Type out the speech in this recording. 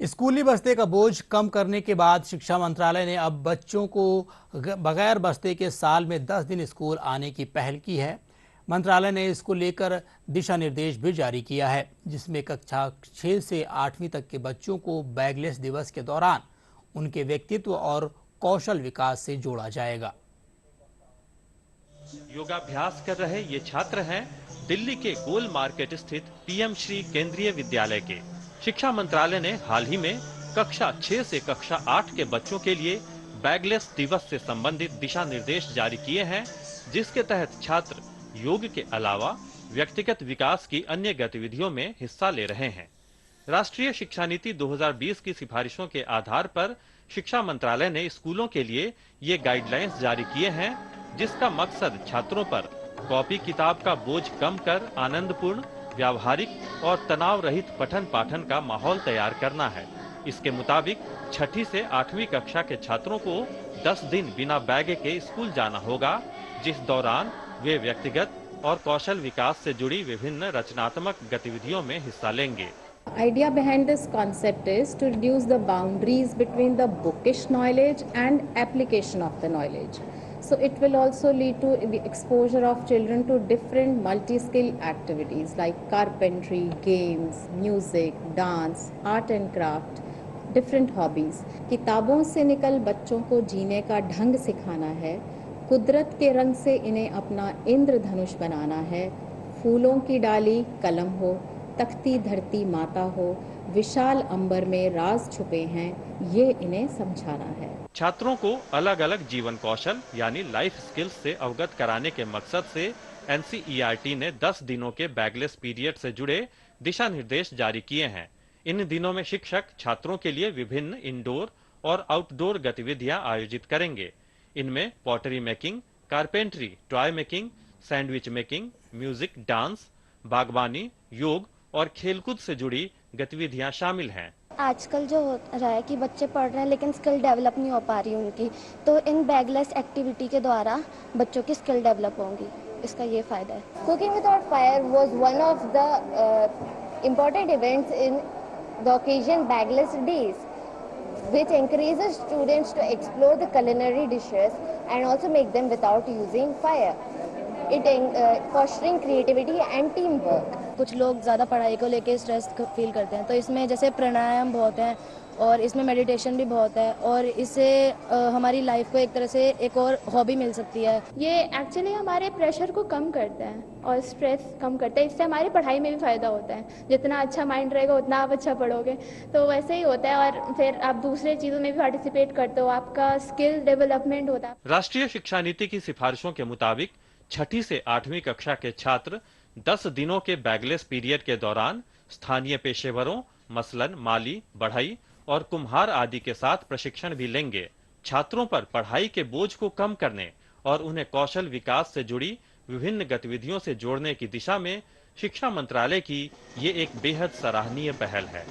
स्कूली बस्ते का बोझ कम करने के बाद शिक्षा मंत्रालय ने अब बच्चों को बगैर बस्ते के साल में 10 दिन स्कूल आने की पहल की है। मंत्रालय ने इसको लेकर दिशा निर्देश भी जारी किया है, जिसमें कक्षा 6 से 8वीं तक के बच्चों को बैगलेस दिवस के दौरान उनके व्यक्तित्व और कौशल विकास से जोड़ा जाएगा। योगाभ्यास कर रहे ये छात्र हैं दिल्ली के गोल मार्केट स्थित पीएम श्री केंद्रीय विद्यालय के। शिक्षा मंत्रालय ने हाल ही में कक्षा 6 से कक्षा 8 के बच्चों के लिए बैगलेस दिवस से संबंधित दिशा निर्देश जारी किए हैं, जिसके तहत छात्र योग के अलावा व्यक्तिगत विकास की अन्य गतिविधियों में हिस्सा ले रहे हैं। राष्ट्रीय शिक्षा नीति 2020 की सिफारिशों के आधार पर शिक्षा मंत्रालय ने स्कूलों के लिए ये गाइडलाइंस जारी किए हैं, जिसका मकसद छात्रों पर कॉपी किताब का बोझ कम कर आनंदपूर्ण, व्यावहारिक और तनाव रहित पठन पाठन का माहौल तैयार करना है। इसके मुताबिक 6ठी से 8वीं कक्षा के छात्रों को 10 दिन बिना बैग के स्कूल जाना होगा, जिस दौरान वे व्यक्तिगत और कौशल विकास से जुड़ी विभिन्न रचनात्मक गतिविधियों में हिस्सा लेंगे। Idea behind this concept is to reduce the boundaries between the bookish knowledge and application of the knowledge. So it will also lead to the exposure of children to different multi-skill activities like carpentry, games, music, dance, art and craft, different hobbies. किताबों से निकल बच्चों को जीने का ढंग सिखाना है, कुदरत के रंग से इन्हें अपना इंद्रधनुष बनाना है, फूलों की डाली कलम हो, तख्ती धरती माता हो, विशाल अंबर में राज छुपे हैं, ये इन्हें समझाना है। छात्रों को अलग अलग जीवन कौशल यानी लाइफ स्किल्स से अवगत कराने के मकसद से एनसीईआरटी ने 10 दिनों के बैगलेस पीरियड से जुड़े दिशा निर्देश जारी किए हैं। इन दिनों में शिक्षक छात्रों के लिए विभिन्न इंडोर और आउटडोर गतिविधियां आयोजित करेंगे। इनमें pottery making, carpentry, toy making, sandwich making, music, dance, बागवानी, योग और खेलकूद से जुड़ी गतिविधियां शामिल हैं। आजकल जो हो रहा है कि बच्चे पढ़ रहे हैं लेकिन स्किल डेवलप नहीं हो पा रही उनकी, तो इन बैगलेस एक्टिविटी के द्वारा बच्चों की स्किल डेवलप होंगी। इसका ये फायदा है। Cooking without fire was one of the important events in the occasion bagless days, which encourages students to explore the culinary dishes and also make them without using fire. It fostering creativity and teamwork. कुछ लोग ज़्यादा पढ़ाई को लेके stress feel करते हैं, तो इसमें जैसे प्राणायाम बहुत हैं और इसमें मेडिटेशन भी बहुत है और इससे हमारी लाइफ को एक तरह से एक और हॉबी मिल सकती है। ये एक्चुअली हमारे प्रेशर को कम करता है और स्ट्रेस कम करता है। इससे हमारी पढ़ाई में भी फ़ायदा होता है। जितना अच्छा माइंड रहेगा उतना आप अच्छा पढ़ोगे, तो वैसे ही होता है और फिर आप दूसरे चीज़ों में भी पार्टिसिपेट करते हो, आपका स्किल डेवलपमेंट होता है। राष्ट्रीय शिक्षा नीति की सिफारिशों के मुताबिक 6ठी से 8वीं कक्षा के छात्र 10 दिनों के बैगलेस पीरियड के दौरान स्थानीय पेशेवरों मसलन माली, बढ़ई और कुम्हार आदि के साथ प्रशिक्षण भी लेंगे। छात्रों पर पढ़ाई के बोझ को कम करने और उन्हें कौशल विकास से जुड़ी विभिन्न गतिविधियों से जोड़ने की दिशा में शिक्षा मंत्रालय की ये एक बेहद सराहनीय पहल है।